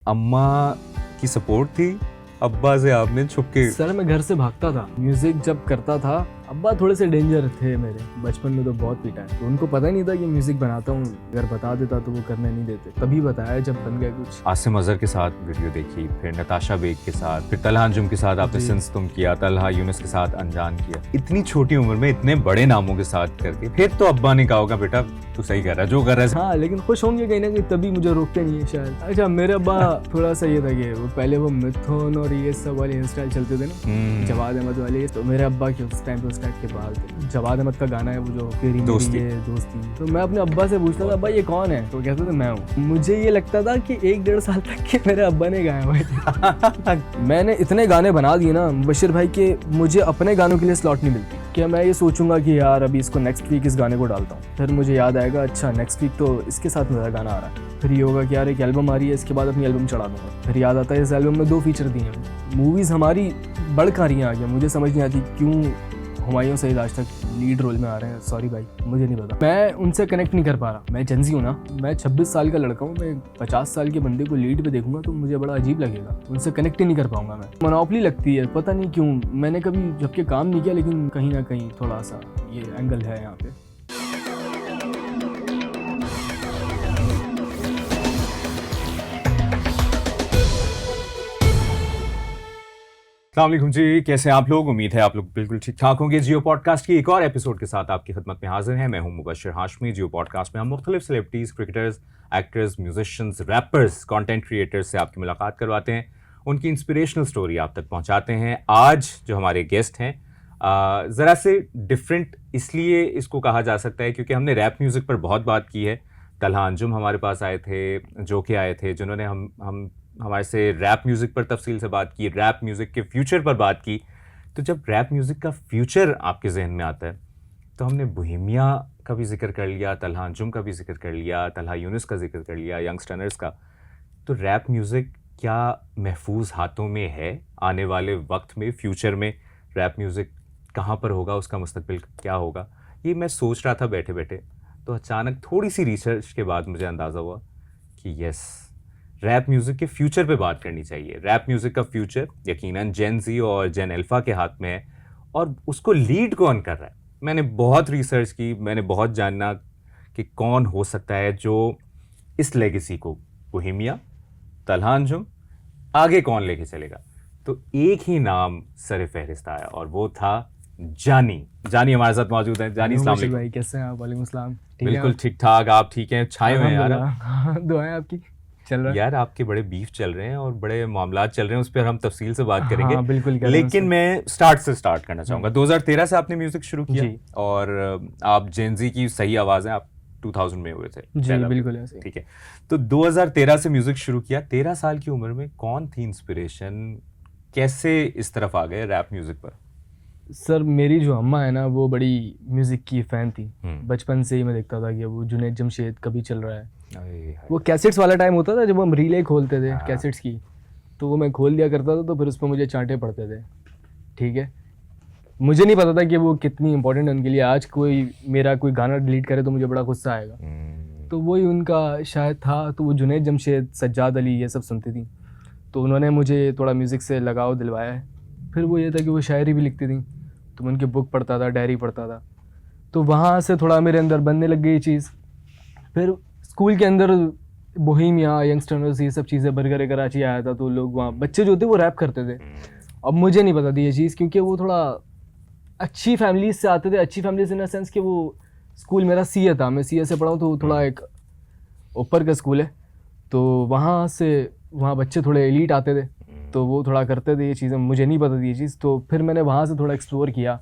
अम्मा की सपोर्ट थी, अब्बा से आपने छुपके? सर मैं घर से भागता था म्यूजिक जब करता था। अब्बा थोड़े से डेंजर थे मेरे, बचपन में तो बहुत पीटा है, तो उनको पता ही नहीं था कि म्यूजिक बनाता हूँ। अगर बता देता तो वो करने नहीं देते, तभी बताया जब बन गया कुछ। आसिम अजहर के साथ वीडियो देखी, फिर नताशा बेग के साथ, फिर तलहा अंजुम के साथ आपने सिंस तुम किया, तलहा यूनुस के साथ अनजान किया। इतनी छोटी उम्र में इतने बड़े नामों के साथ करके फिर तो अब्बा ने कहा होगा बेटा तू सही कर रहा है, जो कर रहा है। हाँ लेकिन खुश होंगे कहीं ना कहीं, तभी मुझे रोकते नहीं है शायद। अच्छा मेरे अब्बा थोड़ा सा ये था कि वो पहले वो मिथुन और ये सब वाले हेयर स्टाइल चलते थे ना, जवाद अहमद वाले, तो मेरे अब्बा के उस टाइम पे उस टाइप के बाल थे। जवाद अहमद का गाना है वो जो तेरी दोस्ती। मेरी ये दोस्ती, तो मैं अपने अब्बा से पूछता था अब्बा ये कौन है, तो कहते थे मैं हूँ। मुझे ये लगता था कि 1-1.5 साल तक के मेरे अब्बा ने गाया हुआ है। मैंने इतने गाने बना दिए ना मुबशिर भाई के, मुझे अपने गानों के लिए स्लॉट नहीं मिलती। क्या मैं ये सोचूंगा कि यार अभी इसको नेक्स्ट वीक इस गाने को डालता हूँ, फिर मुझे याद आएगा अच्छा नेक्स्ट वीक तो इसके साथ मेरा गाना आ रहा है, फिर ये होगा कि यार एक एल्बम आ रही है, इसके बाद अपनी एल्बम चढ़ा दूंगा, फिर याद आता है इस एल्बम में 2 फीचर दिए हैं। मूवीज़ हमारी बढ़ कहाँ रही हैं आगे, मुझे समझ नहीं आती क्यों हुमायूं सईद आज तक लीड रोल में आ रहे हैं। सॉरी भाई मुझे नहीं पता, मैं उनसे कनेक्ट नहीं कर पा रहा। मैं जेंजी हूँ ना, मैं 26 साल का लड़का हूँ, मैं 50 साल के बंदे को लीड पे देखूंगा तो मुझे बड़ा अजीब लगेगा, उनसे कनेक्ट ही नहीं कर पाऊंगा मैं। मोनोपोली लगती है, पता नहीं क्यों, मैंने कभी जबकि काम नहीं किया, लेकिन कहीं ना कहीं थोड़ा सा ये एंगल है यहाँ पे। अस्सलाम वालेकुम जी, कैसे हैं आप लोग? उम्मीद है आप लोग बिल्कुल ठीक ठाक होंगे। जियो पॉडकास्ट की एक और एपिसोड के साथ आपकी खिदमत में हाजिर हैं। मैं हूं मुबशिर हाशमी। जियो पॉडकास्ट में हम मुख्तलिफ celebrities, cricketers, actors, musicians, rappers, content creators से आपकी मुलाकात करवाते हैं, उनकी इंस्पिरेशनल स्टोरी आप तक पहुंचाते हैं। आज जो हमारे गेस्ट हैं ज़रा से डिफरेंट इसलिए इसको कहा जा सकता है क्योंकि हमने रैप म्यूज़िक पर बहुत बात की है। तलहा अंजुम हमारे पास आए थे, जो कि आए थे, जिन्होंने हम हमारे से रैप म्यूज़िक पर तफसील से बात की, रैप म्यूज़िक के फ्यूचर पर बात की। तो जब रैप म्यूज़िक का फ्यूचर आपके जहन में आता है तो हमने बोहेमिया का भी जिक्र कर लिया, तलहा अंजुम का भी जिक्र कर लिया, तलहा यूनुस का जिक्र कर लिया, यंगस्टर्स का। तो रैप म्यूज़िक क्या महफूज हाथों में है? आने वाले वक्त में, फ्यूचर में रैप म्यूज़िक कहाँ पर होगा, उसका मुस्तकबिल क्या होगा, ये मैं सोच रहा था बैठे बैठे। तो अचानक थोड़ी सी रिसर्च के बाद मुझे अंदाज़ा हुआ कि यस, रैप म्यूज़िक के फ्यूचर पे बात करनी चाहिए। रैप म्यूज़िक का फ्यूचर यकीनन जेन ज़ी और जेन अल्फ़ा के हाथ में है, और उसको लीड कौन कर रहा है। मैंने बहुत रिसर्च की, मैंने बहुत जानना कि कौन हो सकता है जो इस लेगेसी को, बोहेमिया, तलहा अंजुम, आगे कौन लेके चलेगा। तो एक ही नाम सर फहरिस्त आया और वो था जानी। जानी हमारे साथ मौजूद है। जानी अस्सलाम वालेकुम। भाई कैसे हैं आप? वालेकुम सलाम। बिल्कुल ठीक ठाक, आप ठीक हैं? छाए हुए हैं यार। अल्हम्दुलिल्लाह, दुआएं आपकी। चल रहा है यार आपके बड़े बीफ चल रहे हैं और बड़े मामलात चल रहे हैं, उस पर हम तफसील से बात करेंगे। हाँ बिल्कुल, लेकिन मैं स्टार्ट करना चाहूँगा। 2013 से आपने म्यूज़िक शुरू किया जी। और आप जेनजी की सही आवाज़ हैं, आप 2000 में हुए थे जी पहला। बिल्कुल ऐसे ही। ठीक है, तो 2013 से म्यूज़िक शुरू किया। 13 साल की उम्र में कौन थी इंस्पिरेशन, कैसे इस तरफ आ गए रैप म्यूज़िक पर? सर मेरी जो अम्मा है ना वो बड़ी म्यूज़िक की फ़ैन थी। बचपन से ही मैं देखता था कि वो जुनैद जमशेद कभी चल रहा है, वो कैसेट्स वाला टाइम होता था जब हम रीले खोलते थे कैसेट्स की, तो वो मैं खोल दिया करता था, तो फिर उस पर मुझे चांटे पड़ते थे। ठीक है, मुझे नहीं पता था कि वो कितनी इंपॉर्टेंट है उनके लिए। आज कोई मेरा कोई गाना डिलीट करे तो मुझे बड़ा गुस्सा आएगा, तो वही उनका शायद था। तो वो जुनैद जमशेद, सज्जाद अली, ये सब सुनती थी, तो उन्होंने मुझे थोड़ा म्यूज़िक से लगाव दिलवाया है। फिर वो ये था कि वो शायरी भी लिखती थी, तो मैं उनकी बुक पढ़ता था, डायरी पढ़ता था, तो वहाँ से थोड़ा मेरे अंदर बनने लग गई चीज़। फिर स्कूल के अंदर बोहेमिया, यंगस्टर्स, ये सब चीज़ें, बर्गर कराची आया था, तो लोग वहाँ बच्चे जो थे वो रैप करते थे। अब मुझे नहीं पता थी ये चीज़, क्योंकि वो थोड़ा अच्छी फैमिलीज से आते थे। अच्छी फैमिलीज इन द सेंस कि वो स्कूल मेरा सीए था, मैं सीए से पढ़ा हूँ, तो थोड़ा एक ऊपर का स्कूल है, तो वहाँ बच्चे थोड़े एलीट आते थे, तो वो थोड़ा करते थे ये चीज़ें। मुझे नहीं पता थी ये चीज़, तो फिर मैंने वहाँ से थोड़ा एक्सप्लोर किया।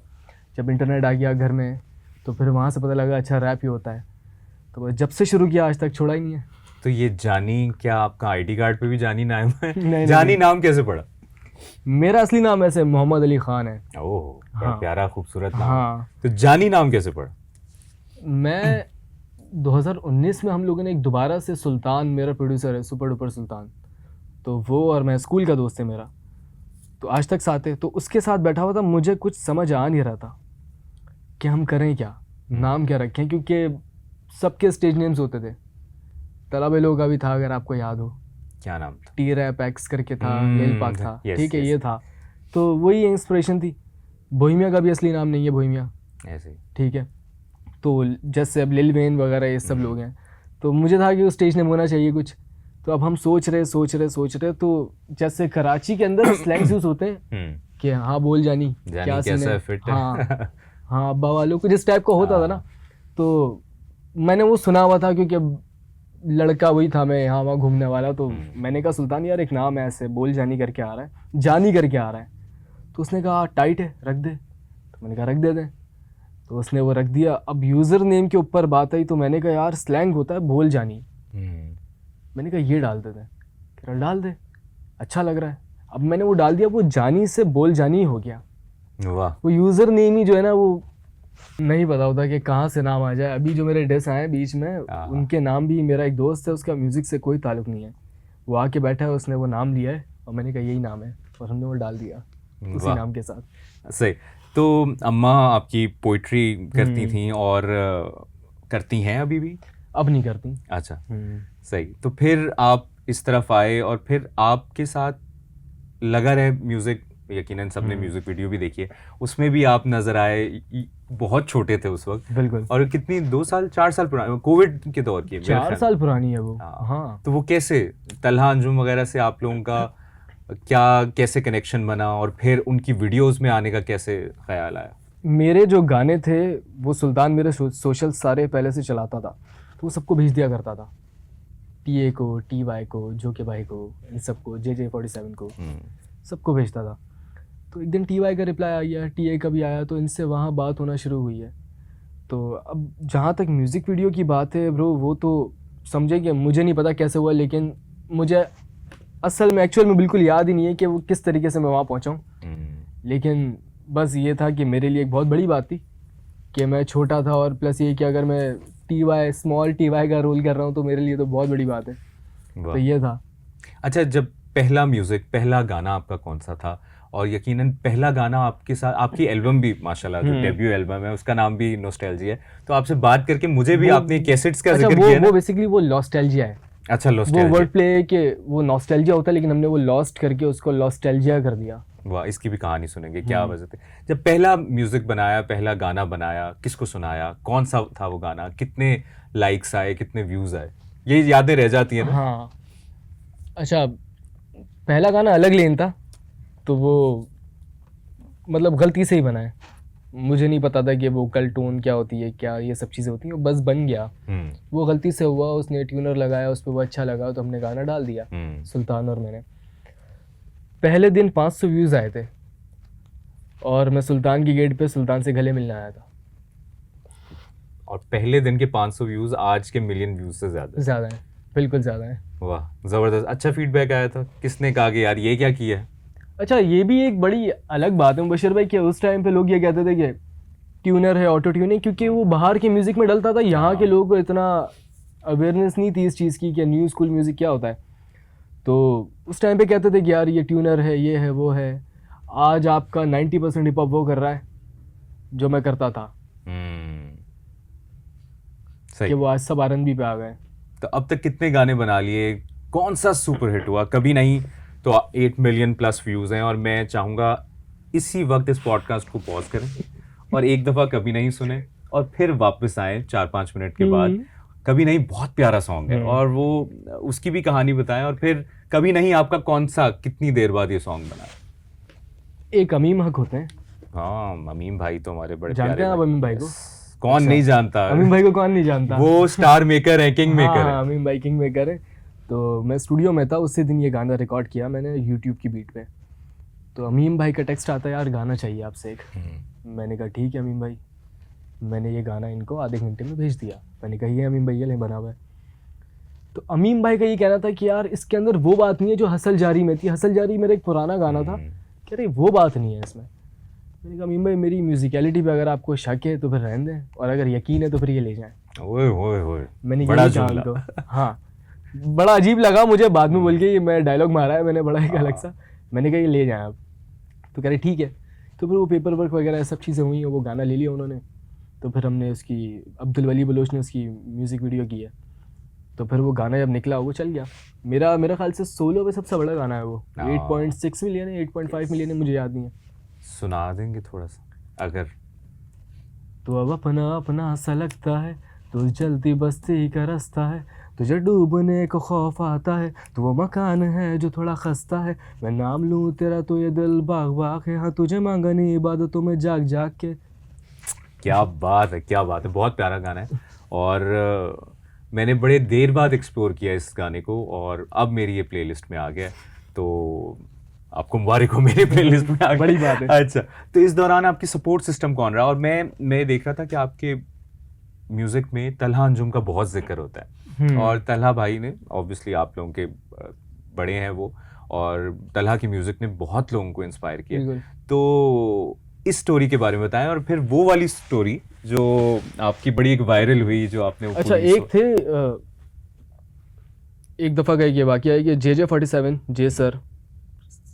जब इंटरनेट आ गया घर में, तो फिर वहाँ से पता लगा अच्छा रैप ही होता है, तो बस जब से शुरू किया आज तक छोड़ा ही नहीं है। तो ये जानी, क्या आपका आईडी कार्ड पे भी जानी नाम है? नहीं, जानी नहीं। नाम कैसे पड़ा? मेरा असली नाम ऐसे मोहम्मद अली ख़ान है। ओह, बड़ा हाँ। प्यारा खूबसूरत नाम। हाँ, तो जानी नाम कैसे पड़ा? मैं 2019 में हम लोगों ने एक दोबारा से, सुल्तान मेरा प्रोड्यूसर है, सुपर डुपर सुल्तान, तो वो और मैं, स्कूल का दोस्त है मेरा, तो आज तक साथ है, तो उसके साथ बैठा हुआ था। मुझे कुछ समझ आ नहीं रहा था कि हम करें क्या, नाम क्या रखें, क्योंकि सबके स्टेज नेम्स होते थे। तलबे लोगों का भी था, अगर आपको याद हो, क्या नाम था? टी रैप एक्स करके था, हम्म, लिल पाक था, yes, ठीक है, yes. ये था। तो वही इंस्पिरेशन थी। बोहेमिया का भी असली नाम नहीं है बोहेमिया, ऐसे ही। ठीक है। तो जैसे अब लिल वेन वगैरह ये सब लोग हैं, तो मुझे था कि उस स्टेज नेम होना चाहिए कुछ। तो अब हम सोच रहे तो जैसे कराची के अंदर स्लैंग्स यूज होते हैं कि हाँ बोल जानी क्या सीन कैसा है, फिट हाँ हाँ अब्बा वालों को जिस टाइप का होता था ना, तो मैंने वो सुना हुआ था क्योंकि अब लड़का वही था, मैं यहाँ वहाँ घूमने वाला। तो मैंने कहा सुल्तान यार एक नाम है ऐसे बोल जानी करके आ रहा है, जानी करके आ रहा है। तो उसने कहा टाइट है रख दे, तो मैंने कहा रख दे दें। तो उसने वो रख दिया। अब यूज़र नेम के ऊपर बात आई तो मैंने कहा यार स्लैंग होता है बोल जानी, मैंने कहा ये डाल देते हैं। कह रहा डाल दे, अच्छा लग रहा है। अब मैंने वो डाल दिया, वो जानी से बोल जानी हो गया। वाह। वो यूज़र नेम ही जो है ना, वो नहीं पता होता कि कहाँ से नाम आ जाए। अभी जो मेरे डिस आए बीच में, उनके नाम भी, मेरा एक दोस्त है उसका म्यूज़िक से कोई ताल्लुक़ नहीं है, वो आके बैठा है, उसने वो नाम लिया है और मैंने कहा यही नाम है, और हमने वो डाल दिया उसी नाम के साथ। सही। तो अम्मा आपकी पोइट्री करती थी और करती हैं अभी भी? अब नहीं करती। अच्छा, सही। तो फिर आप इस तरफ आए और फिर आपके साथ लगा रहे म्यूज़िक। यकीनन सबने म्यूज़िक वीडियो भी देखी है, उसमें भी आप नज़र आए। बहुत छोटे थे उस वक्त। बिल्कुल। और कितनी 2 साल 4 साल पुरानी, कोविड के दौर की 4 साल पुरानी है वो। हाँ। तो वो कैसे तलहा अंजुम वगैरह से आप लोगों का क्या कैसे कनेक्शन बना और फिर उनकी वीडियोस में आने का कैसे ख्याल आया? मेरे जो गाने थे वो सुल्तान मेरे सोशल सारे पहले से चलाता था, तो वो सबको भेज दिया करता था, टीए को, टीवाई को, जो के भाई को, इन सबको, JJ47 को, सबको भेजता था। तो एक दिन टीवाई का रिप्लाई आ गया, टीए का भी आया, तो इनसे वहाँ बात होना शुरू हुई है। तो अब जहाँ तक म्यूज़िक वीडियो की बात है ब्रो, वो तो समझे कि मुझे नहीं पता कैसे हुआ, लेकिन मुझे असल में एक्चुअल में बिल्कुल याद ही नहीं है कि वो किस तरीके से मैं वहाँ पहुँचा हूँ। लेकिन बस ये था कि मेरे लिए एक बहुत बड़ी बात थी कि मैं छोटा था, और प्लस ये कि अगर मैं स्मॉल टीवाई का रोल कर रहा हूँ तो मेरे लिए तो बहुत बड़ी बात है। तो ये था। अच्छा, जब पहला म्यूज़िक, पहला गाना आपका कौन सा था? और यकीनन पहला गाना आपके साथ, आपकी एल्बम भी माशाल्लाह जो डेब्यू एल्बम है उसका नाम भी नॉस्टैल्जिया है। तो आपसे बात करके मुझे भी आपने कैसेट्स का जिक्र किया ना? वो बेसिकली वो लॉस्टैल्जिया है। अच्छा, वो वर्ड प्ले के वो नॉस्टैल्जिया होता है, लेकिन हमने वो लॉस्ट करके उसको लॉस्टैल्जिया कर दिया। वाह, इसकी भी कहानी सुनेंगे, क्या वजह थी? जब पहला म्यूजिक बनाया, पहला गाना बनाया, किसको सुनाया, कौन सा था वो गाना, कितने लाइक्स आए, कितने व्यूज आए, ये यादें रह जाती है ना? हाँ। अच्छा, पहला गाना अलग लेन था, तो वो मतलब गलती से ही बना है। मुझे नहीं पता था कि वोकल टोन क्या होती है, क्या ये सब चीज़ें होती हैं, बस बन गया। वो गलती से हुआ, उसने ट्यूनर लगाया, उस पर वो अच्छा लगा तो हमने गाना डाल दिया, सुल्तान और मैंने। पहले दिन 500 व्यूज़ आए थे और मैं सुल्तान की गेट पे सुल्तान से गले मिलने आया था। और पहले दिन के 500 व्यूज आज के मिलियन व्यूज से ज़्यादा है, बिल्कुल ज़्यादा है। वाह, ज़बरदस्त। अच्छा फीडबैक आया था? किसने कहा कि यार ये क्या किया है? अच्छा, ये भी एक बड़ी अलग बात है मुबशिर भाई कि उस टाइम पे लोग ये कहते थे कि ट्यूनर है, ऑटो ट्यूनिंग, क्योंकि वो बाहर के म्यूज़िक में डलता था। यहाँ के लोगों को इतना अवेयरनेस नहीं थी इस चीज़ की कि न्यू स्कूल म्यूज़िक क्या होता है। तो उस टाइम पे कहते थे कि यार ये ट्यूनर है, ये है, वो है। आज आपका 90% हिप हॉप वो कर रहा है जो मैं करता था। सही। कि वो आज सब R&B पे आ गए। तो अब तक कितने गाने बना लिए? कौन सा सुपर हिट हुआ? कभी नहीं तो 8 मिलियन प्लस व्यूज़ हैं, और मैं चाहूँगा इसी वक्त इस पॉडकास्ट को पॉज करें और एक दफ़ा कभी नहीं सुने और फिर वापस आए 4-5 मिनट के बाद। कभी नहीं बहुत प्यारा सॉन्ग है और वो उसकी भी कहानी बताएं, और फिर कभी नहीं आपका कौन सा, कितनी देर बाद ये सॉन्ग बना? एक अमीम हक होते हैं। हाँ, अमीम भाई तो हमारे बड़े जानते हैं आप अमीम भाई को? कौन नहीं जानता? अमीम भाई को कौन नहीं जानता? वो स्टार मेकर है, किंग मेकर है। अमीम भाई किंग मेकर है। तो मैं स्टूडियो में था, उसी दिन ये गाना रिकॉर्ड किया मैंने यूट्यूब की बीट पे। तो अमीम भाई का टेक्स्ट आता है, यार गाना चाहिए आपसे एक। मैंने कहा ठीक है अमीम भाई। मैंने ये गाना इनको आधे घंटे में भेज दिया। मैंने कहा ये अमीम भाई ये ले बना हुआ है। तो अमीम भाई का ये कहना था कि यार इसके अंदर वो बात नहीं है जो हसल जारी में थी। हसल जारी मेरा एक पुराना गाना था, कह रहे वो बात नहीं है इसमें। मैंने कहा अमीम भाई मेरी म्यूजिकलिटी पे अगर आपको शक है तो फिर रहने दें, और अगर यकीन है तो फिर ये ले जाएं। ओए ओए ओए, मैंने बड़ा कहा। हाँ, बड़ा अजीब लगा मुझे बाद में बोल के, ये मैं डायलॉग मारा है मैंने बड़ा एक अलग सा। मैंने कहा ये ले जाएं आप। तो कह रहे ठीक है। तो फिर वो पेपर वर्क वगैरह सब चीज़ें हुई, वो गाना ले लिया उन्होंने। तो फिर हमने उसकी, अब्दुल वली बलोच ने उसकी म्यूज़िक वीडियो की है। तो फिर वो गाना जब निकला वो चल गया। मेरा ख्याल से सोलो पे सबसे बड़ा गाना है वो। 8.6 मिलियन है, 8.5 मिलियन है, मुझे याद नहीं है। सुना देंगे थोड़ा सा अगर। तो अब अपना अपना सा लगता है, तो जल्दी बस्ती का रास्ता है, तुझे डूबने को खौफ आता है, तो वो मकान है जो थोड़ा खस्ता है, मैं नाम लूँ तेरा तो ये दिल बाग बाग है, हाँ तुझे मांगा नहीं इबादतों में जाग जाग के। क्या बात है, क्या बात है, बहुत प्यारा गाना है। और मैंने बड़े देर बाद एक्सप्लोर किया इस गाने को और अब मेरी ये प्लेलिस्ट में आ गया, तो आपको मुबारक हो, मेरी प्लेलिस्ट में आ गया। बड़ी बात है। अच्छा, तो इस दौरान आपकी सपोर्ट सिस्टम कौन रहा? और मैं देख रहा था कि आपके म्यूजिक में तलहा अंजुम का बहुत जिक्र होता है, और तलहा भाई ने ऑब्वियसली आप लोगों के बड़े हैं वो, और तलहा की म्यूजिक ने बहुत लोगों को इंस्पायर किया। तो इस स्टोरी के बारे में बताएं, और फिर वो वाली स्टोरी जो आपकी बड़ी एक वायरल हुई जो आपने। अच्छा, एक दफ़ा का ये वाक़या है कि JJ47 जे सर,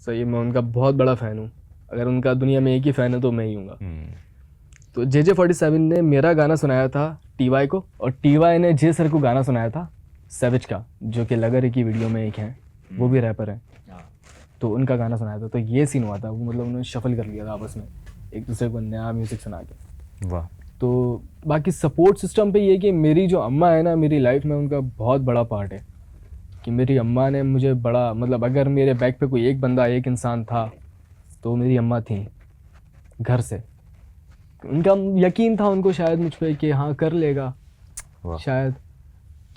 सही, मैं उनका बहुत बड़ा फ़ैन हूँ। अगर उनका दुनिया में एक ही फ़ैन है तो मैं ही हूँगा। तो JJ47 ने मेरा गाना सुनाया था TY को, और TY ने जे सर को गाना सुनाया था सैविज का, जो कि लगर की वीडियो में एक हैं, वो भी रैपर हैं। तो उनका गाना सुनाया था। तो ये सीन हुआ था, वो मतलब उन्होंने शफल कर लिया था आपस में, एक दूसरे को नया म्यूज़िक सुना के। वाह। तो बाकी सपोर्ट सिस्टम पे ये कि मेरी जो अम्मा है ना, मेरी लाइफ में उनका बहुत बड़ा पार्ट है। कि मेरी अम्मा ने मुझे बड़ा, मतलब अगर मेरे बैक पे कोई एक बंदा, एक इंसान था तो मेरी अम्मा थी घर से। उनका यकीन था उनको शायद मुझ पे कि हाँ कर लेगा शायद।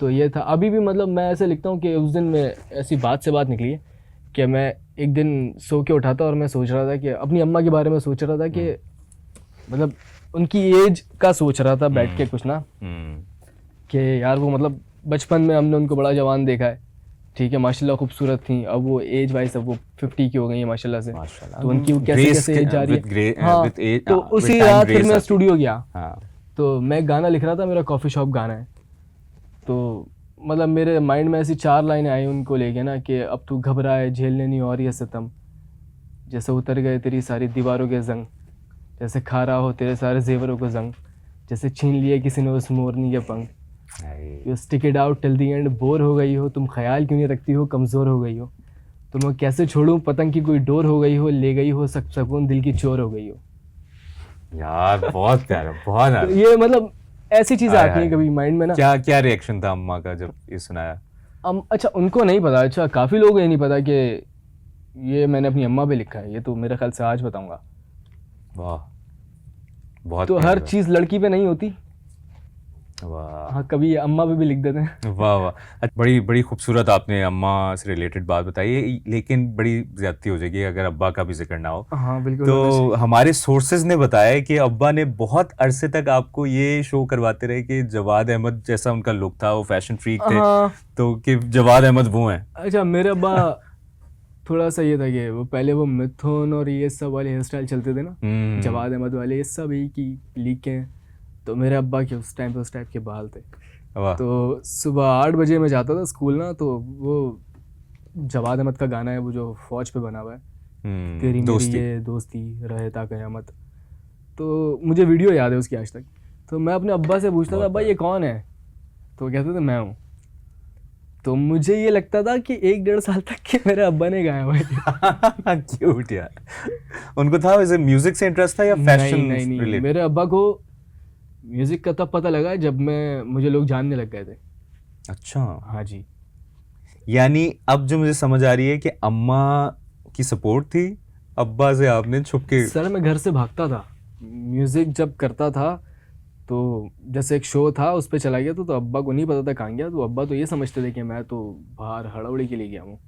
तो ये था। अभी भी मतलब मैं ऐसे लिखता हूँ कि उस दिन में ऐसी बात से बात निकली है कि मैं एक दिन सो के उठा था और मैं सोच रहा था कि अपनी अम्मा के बारे में सोच रहा था कि मतलब उनकी एज का सोच रहा था बैठ के कुछ ना, कि यार वो मतलब बचपन में हमने उनको बड़ा जवान देखा है, ठीक है, माशाल्लाह खूबसूरत थी, अब वो एज वाइज अब वो 50 की हो गई है माशाल्लाह से। तो उनकी वो कैसे कैसे एज जा रही है। हाँ, तो उसी रात फिर मैं स्टूडियो गया। तो मैं गाना लिख रहा था, मेरा कॉफ़ी शॉप गाना है। तो मतलब मेरे माइंड में ऐसी 4 लाइनें आई उनको लेके ना, कि अब तू घबराए झेलने नहीं और ये सितम, जैसे उतर गए तेरी सारी दीवारों के जंग, जैसे खा रहा हो तेरे सारे जेवरों को जंग, जैसे छीन लिए किसी ने उस मोरनी के पंख, you stick it out till the end, bore हो गई हो तुम, ख्याल क्यों नहीं रखती हो, कमज़ोर हो गई हो, तो मैं कैसे छोड़ूं पतंग की कोई डोर हो गई हो, ले गई हो सकून दिल की चोर हो गई हो। यार बहुत प्यारा, बहुत तो ये मतलब ऐसी चीज़ें आती हैं कभी माइंड में ना। क्या क्या रिएक्शन था अम्मा का जब ये सुनाया? अच्छा, उनको नहीं पता। अच्छा, काफ़ी लोगों को ये नहीं पता कि ये मैंने अपनी अम्मा पे लिखा है। ये तो मेरे ख्याल से आज बताऊंगा। वाह, बहुत। तो हर चीज़ लड़की पे नहीं होती। वाह। हाँ, कभी अम्मा पे भी लिख देते हैं। वाह वाह, बड़ी बड़ी खूबसूरत आपने अम्मा से रिलेटेड बात बताई है, लेकिन बड़ी ज्यादती हो जाएगी अगर अब्बा का भी जिक्र ना हो। हाँ बिल्कुल। तो हमारे सोर्सेज ने बताया कि अब्बा ने बहुत अरसे तक आपको ये शो करवाते रहे कि जवाद अहमद जैसा उनका लुक था, वो फैशन फ्रीक थे। हाँ। तो कि जवाद अहमद वो हैं। अच्छा, मेरे अब्बा थोड़ा सा ये था कि वो पहले वो मिथुन और ये सब वाले हेयर स्टाइल चलते थे ना, जवाद अहमद वाले, ये सब एक ही लीक के हैं। तो मेरे अब्बा के उस टाइम पे उस टाइप के बाल थे। तो सुबह 8 बजे मैं जाता था स्कूल ना, तो वो जवाद अहमद का गाना है वो जो फौज पे बना हुआ है, तेरी मेरी ये दोस्ती रहे ता कयामत, तो मुझे वीडियो याद है उसकी आज तक। तो मैं अपने अब्बा से पूछता था, अब्बा ये कौन है? तो वो कहते थे मैं हूँ। तो मुझे ये लगता था कि 1-1.5 साल तक के मेरे अब्बा ने गाया हुआ है। क्यूट यार। उनको था वैसे म्यूजिक से इंटरेस्ट था या फैशन? नहीं, मेरे अब्बा को म्यूजिक का तब पता लगा जब मुझे लोग जानने लग गए थे। अच्छा। हाँ जी। यानी अब जो मुझे समझ आ रही है कि अम्मा की सपोर्ट थी, अब्बा से आपने छुप के। सर मैं घर से भागता था, म्यूजिक जब करता था तो जैसे एक शो था उस पर चला गया तो अब्बा को नहीं पता था कहाँ गया। तो अब्बा तो ये समझते थे कि मैं तो बाहर हड़बड़ी के लिए गया हूँ।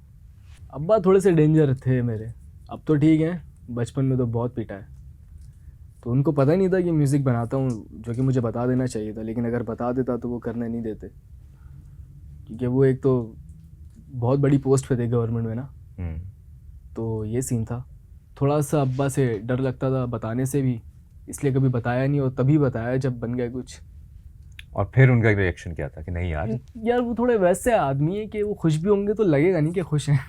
अब्बा थोड़े से डेंजर थे मेरे, अब तो ठीक है, बचपन में तो बहुत पीटा है। तो उनको पता ही नहीं था कि म्यूज़िक बनाता हूँ, जो कि मुझे बता देना चाहिए था, लेकिन अगर बता देता तो वो करने नहीं देते, क्योंकि वो एक तो बहुत बड़ी पोस्ट पे थे गवर्नमेंट में ना। तो ये सीन था। थोड़ा सा अब्बा से डर लगता था बताने से भी, इसलिए कभी बताया नहीं, और तभी बताया जब बन गया कुछ। और फिर उनका रिएक्शन क्या था कि नहीं यार वो थोड़े वैसे आदमी है कि वो खुश भी होंगे तो लगेगा नहीं कि खुश हैं।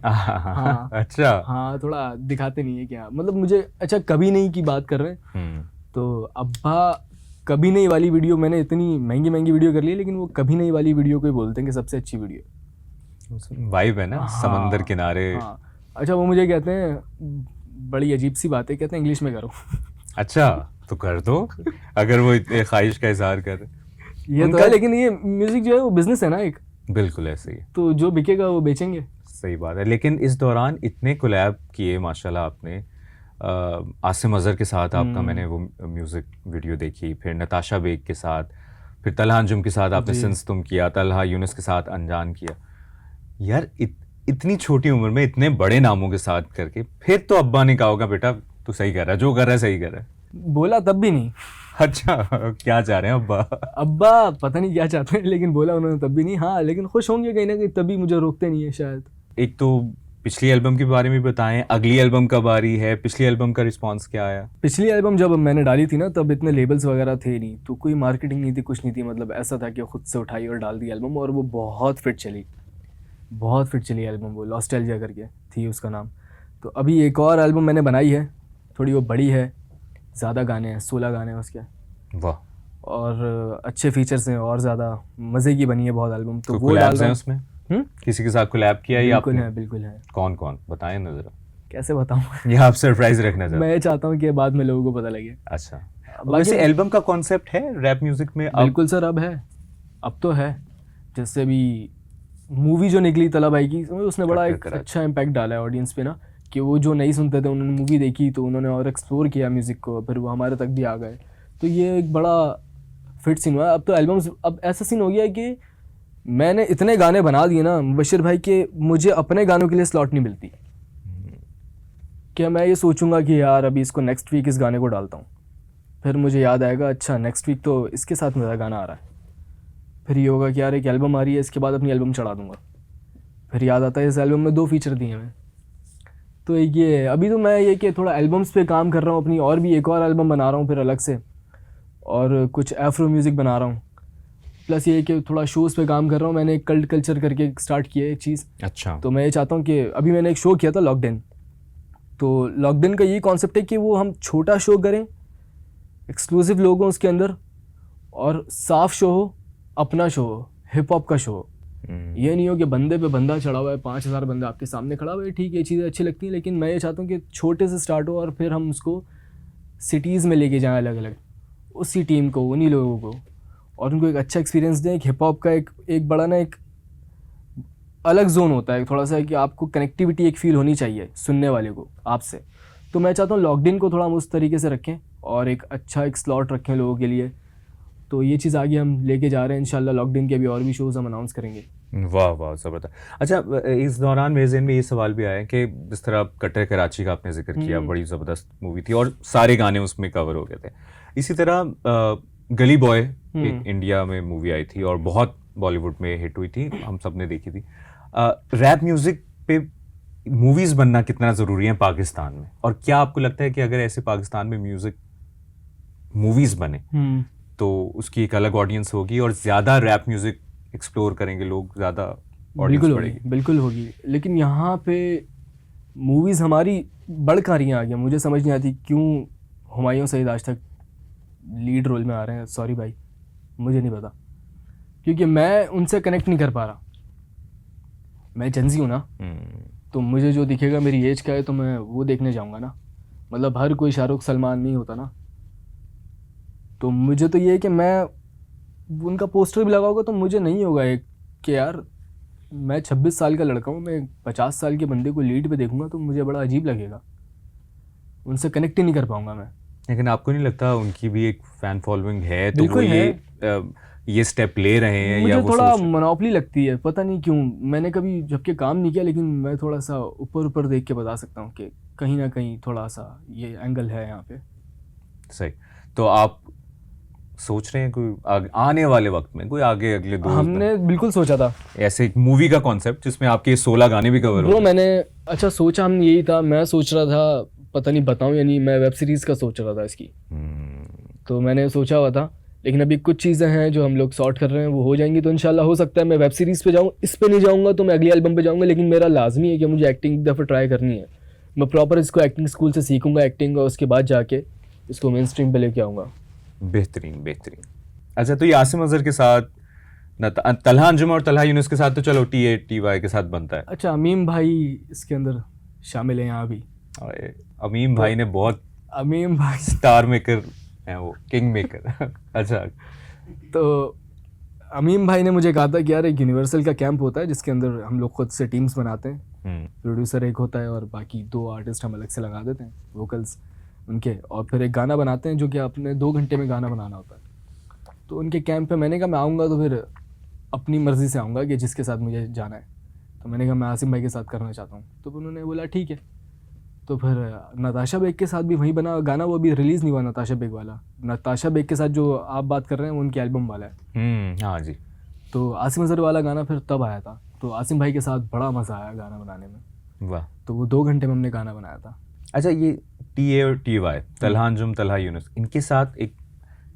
हाँ। अच्छा। हाँ, थोड़ा दिखाते नहीं है क्या, मतलब मुझे, अच्छा कभी नहीं की बात कर रहे हैं। तो अब्बा कभी नहीं वाली वीडियो, मैंने इतनी महंगी महंगी वीडियो कर ली, लेकिन वो कभी नहीं वाली वीडियो को ही बोलते हैं कि सबसे अच्छी वीडियो। वाइब है ना, हाँ, समंदर किनारे। हाँ। अच्छा, वो मुझे कहते हैं, बड़ी अजीब सी बात है, कहते हैं इंग्लिश में करो। अच्छा, तो कर दो अगर वो इतने ख्वाहिश का इजहार कर रहे। ये तो है, लेकिन ये म्यूजिक जो है वो बिजनेस है ना एक। बिल्कुल ऐसे ही, तो जो बिकेगा वो बेचेंगे। सही बात है। लेकिन इस दौरान इतने कोलैब किए माशाल्लाह आपने। आसिम अजहर के साथ आपका मैंने वो म्यूज़िक वीडियो देखी, फिर नताशा बेग के साथ, फिर तलहा अंजुम के साथ आपने सिंस तुम किया, तलहा यूनुस के साथ अनजान किया। यार इतनी छोटी उम्र में इतने बड़े नामों के साथ करके, फिर तो अब्बा ने कहा होगा बेटा तू सही कर रहा है, जो कर रहा है सही कर रहा है। बोला तब भी नहीं। अच्छा, क्या चाह रहे हैं अब्बा? अब्बा पता नहीं क्या चाहते हैं, लेकिन बोला उन्होंने तब भी नहीं। हाँ, लेकिन खुश होंगे कहीं ना कहीं, तभी मुझे रोकते नहीं है शायद। एक तो पिछली एल्बम के बारे में बताएं, अगली एल्बम कब आ रही है, पिछली एल्बम का रिस्पांस क्या आया? पिछली एल्बम जब मैंने डाली थी ना, तब इतने लेबल्स वगैरह थे नहीं, तो कोई मार्केटिंग नहीं थी, कुछ नहीं थी। मतलब ऐसा था कि खुद से उठाई और डाल दी एल्बम, और वो बहुत फिट चली, बहुत फिट चली एल्बम। वो नॉस्टैल्जिया करके थी उसका नाम। तो अभी एक और एल्बम मैंने बनाई है, थोड़ी वो बड़ी है, ज़्यादा गाने हैं, 16 गाने हैं उसके। वाह। और अच्छे फीचर्स हैं, और ज़्यादा मज़े की बनी है बहुत एल्बम। तो वो कोलैब्स हैं उसमें? किसी के साथ कोलैब किया या बिल्कुल है, बिल्कुल है। कौन कौन बताएं ना जरा। कैसे बताऊं? ये आप सरप्राइज रखना जरा। मैं चाहता हूँ कि बाद में लोगों को पता लगे। अच्छा, वैसे एल्बम का कॉन्सेप्ट है रैप म्यूजिक में? बिल्कुल सर, अब है, अब तो है। जैसे भी मूवी जो निकली तला भाई की, उसने बड़ा एक अच्छा इम्पैक्ट डाला है ऑडियंस पे ना, कि वो जो नहीं सुनते थे उन्होंने मूवी देखी, तो उन्होंने और एक्सप्लोर किया म्यूज़िक को, फिर वो हमारे तक भी आ गए। तो ये एक बड़ा फिट सीन हुआ। अब तो एल्बम्स, अब ऐसा सीन हो गया है कि मैंने इतने गाने बना दिए ना मुबश्शिर भाई के, मुझे अपने गानों के लिए स्लॉट नहीं मिलती। क्या मैं ये सोचूंगा कि यार अभी इसको नेक्स्ट वीक इस गाने को डालता हूँ, फिर मुझे याद आएगा अच्छा नेक्स्ट वीक तो इसके साथ मेरा गाना आ रहा है, फिर ये होगा कि यार एक एल्बम आ रही है, इसके बाद अपनी एल्बम चढ़ा दूंगा, फिर याद आता है इस एल्बम में 2 फीचर दिए हैं। तो ये अभी तो मैं ये कि थोड़ा एल्बम्स पे काम कर रहा हूँ अपनी, और भी एक और एल्बम बना रहा हूँ फिर अलग से, और कुछ एफ्रो म्यूज़िक बना रहा हूँ। प्लस ये कि थोड़ा शोज़ पे काम कर रहा हूँ। मैंने एक कल्ट कल्चर करके स्टार्ट किया है एक चीज़। अच्छा। तो मैं ये चाहता हूँ कि अभी मैंने एक शो किया था लॉकडाउन, तो लॉकडाउन का ये कॉन्सेप्ट है कि वो हम छोटा शो करें, एक्सक्लूसिव लोग हों उसके अंदर, और साफ शो हो, अपना शो हो, हिप हॉप का शो हो। ये नहीं हो कि बंदे पे बंदा चढ़ा हुआ है, 5000 बंदा आपके सामने खड़ा हुआ है। ठीक है, ये चीज़ें अच्छी लगती हैं, लेकिन मैं ये चाहता हूँ कि छोटे से स्टार्ट हो और फिर हम उसको सिटीज़ में लेके जाएँ अलग अलग, उसी टीम को, उन्हीं लोगों को, और उनको एक अच्छा एक्सपीरियंस दें। एक हिप हॉप का एक बड़ा ना एक अलग जोन होता है थोड़ा सा, कि आपको कनेक्टिविटी एक फील होनी चाहिए सुनने वाले को आपसे। तो मैं चाहता हूँ लॉकडाउन को थोड़ा हम उस तरीके से रखें, और एक अच्छा एक स्लॉट रखें लोगों के लिए। तो ये चीज़ आगे हम लेके जा रहे हैं इंशाल्लाह। लॉकडाउन के अभी और भी शोज़ हम अनाउंस करेंगे। वाह वाह, ज़बरदस्त। अच्छा, इस दौरान मेरे ज़हन में ये सवाल भी आया कि जिस तरह कट्टर कराची का आपने जिक्र किया, बड़ी ज़बरदस्त मूवी थी और सारे गाने उसमें कवर हो गए थे। इसी तरह गली बॉय एक इंडिया में मूवी आई थी और बहुत बॉलीवुड में हिट हुई थी, हम सब ने देखी थी। रैप म्यूज़िक पे मूवीज़ बनना कितना ज़रूरी है पाकिस्तान में, और क्या आपको लगता है कि अगर ऐसे पाकिस्तान में म्यूज़िक मूवीज़ बने तो उसकी एक अलग ऑडियंस होगी और ज़्यादा रैप म्यूज़िक एक्सप्लोर करेंगे लोग, ज़्यादा ऑडियंस बढ़ेगी? बिल्कुल होगी। लेकिन यहाँ पे मूवीज़ हमारी बढ़ कहाँ रही हैं आगे, मुझे समझ नहीं आती क्यों हुमायूं सईद आज तक लीड रोल में आ रहे हैं। सॉरी भाई, मुझे नहीं पता, क्योंकि मैं उनसे कनेक्ट नहीं कर पा रहा। मैं जेंजी हूँ ना, तो मुझे जो दिखेगा मेरी एज का है तो मैं वो देखने जाऊँगा ना। मतलब हर कोई शाहरुख सलमान नहीं होता ना। तो मुझे तो ये है कि मैं उनका पोस्टर भी लगाऊंगा तो मुझे नहीं होगा एक कि यार मैं 26 साल का लड़का हूँ, मैं 50 साल के बंदे को लीड पे देखूंगा तो मुझे बड़ा अजीब लगेगा, उनसे कनेक्ट ही नहीं कर पाऊंगा मैं। लेकिन आपको नहीं लगता उनकी भी एक फैन फॉलोइंग है, तो वो ये स्टेप ले रहे हैं? मुझे या वो थोड़ा मोनोपोली लगती है, पता नहीं क्यों। मैंने कभी जबकि काम नहीं किया, लेकिन मैं थोड़ा सा ऊपर ऊपर देख के बता सकता हूँ कि कहीं ना कहीं थोड़ा सा ये एंगल है यहाँ पे। सही। तो आप सोच रहे हैं कोई आने वाले वक्त में कोई आगे अगले 2 हमने बिल्कुल सोचा था ऐसे एक मूवी का कॉन्सेप्ट जिसमें आपके 16 गाने भी कवर हो? मैंने अच्छा सोचा, हम यही था, मैं सोच रहा था, पता नहीं बताऊं या नहीं, मैं वेब सीरीज़ का सोच रहा था इसकी। तो मैंने सोचा हुआ था, लेकिन अभी कुछ चीज़ें हैं जो हम लोग सॉर्ट कर रहे हैं, वो हो जाएंगी तो इंशाल्लाह हो सकता है मैं वेब सीरीज़ पे जाऊँ। इस पे नहीं जाऊँगा तो मैं अगली एल्बम पे जाऊँगा, लेकिन मेरा लाजमी है कि मुझे एक्टिंग एक दफ़ा ट्राई करनी है। मैं प्रॉपर इसको एक्टिंग स्कूल से सीखूँगा एक्टिंग, और उसके बाद जाके इसको मेन स्ट्रीम पे लेके आऊँगा। बेहतरीन बेहतरीन। अच्छा, तो ये आसिम अजहर के साथ तलहा अंजुम और तलहा यूनुस के साथ तो चलो TATY के साथ बनता है। अच्छा, अमीम भाई इसके अंदर शामिल है यहाँ भी। अरे अमीम भाई ने बहुत, अमीम भाई स्टार मेकर हैं वो, किंग मेकर। अच्छा, तो अमीम भाई ने मुझे कहा था कि यार एक यूनिवर्सल का कैंप होता है जिसके अंदर हम लोग खुद से टीम्स बनाते हैं, प्रोड्यूसर एक होता है और बाकी 2 आर्टिस्ट हम अलग से लगा देते हैं वोकल्स उनके, और फिर एक गाना बनाते हैं जो कि अपने 2 घंटे में गाना बनाना होता है। तो उनके कैंप पे मैंने कहा मैं आऊँगा तो फिर अपनी मर्ज़ी से आऊँगा कि जिसके साथ मुझे जाना है। तो मैंने कहा मैं आसिम भाई के साथ करना चाहता हूँ, तो उन्होंने बोला ठीक है। तो फिर नताशा बेग के साथ भी वहीं बना गाना, वो अभी रिलीज़ नहीं हुआ नताशा बेग वाला। नताशा बेग के साथ जो आप बात कर रहे हैं वो उनकी एल्बम वाला है। हाँ जी। तो आसिम अजहर वाला गाना फिर तब आया था, तो आसिम भाई के साथ बड़ा मज़ा आया गाना बनाने में। वाह। तो वो 2 घंटे में हमने गाना बनाया था। अच्छा, ये TA और TY, तलहा अंजुम तलहा यूनुस, इनके साथ एक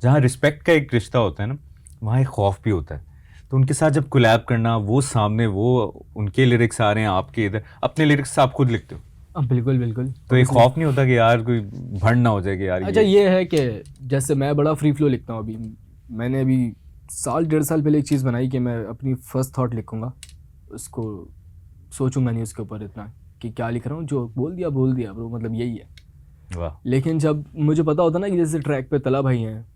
जहाँ रिस्पेक्ट का एक रिश्ता होता है ना, वहाँ एक खौफ भी होता है। तो उनके साथ जब कोलैब करना, वो सामने वो उनके लिरिक्स आ रहे हैं, आपके इधर अपने लिरिक्स आप खुद लिखते हो? अब बिल्कुल बिल्कुल। तो एक खौफ नहीं होता कि यार कोई भंड ना हो जाए कि यार? अच्छा, ये है कि जैसे मैं बड़ा फ्री फ्लो लिखता हूँ। अभी मैंने अभी 1.5 साल पहले एक चीज़ बनाई कि मैं अपनी फर्स्ट थॉट लिखूँगा, उसको सोचूंगा नहीं उसके ऊपर इतना कि क्या लिख रहा हूँ, जो बोल दिया ब्रो, मतलब यही है। वाह। लेकिन जब मुझे पता होता ना कि जैसे ट्रैक पे तला भाई हैं,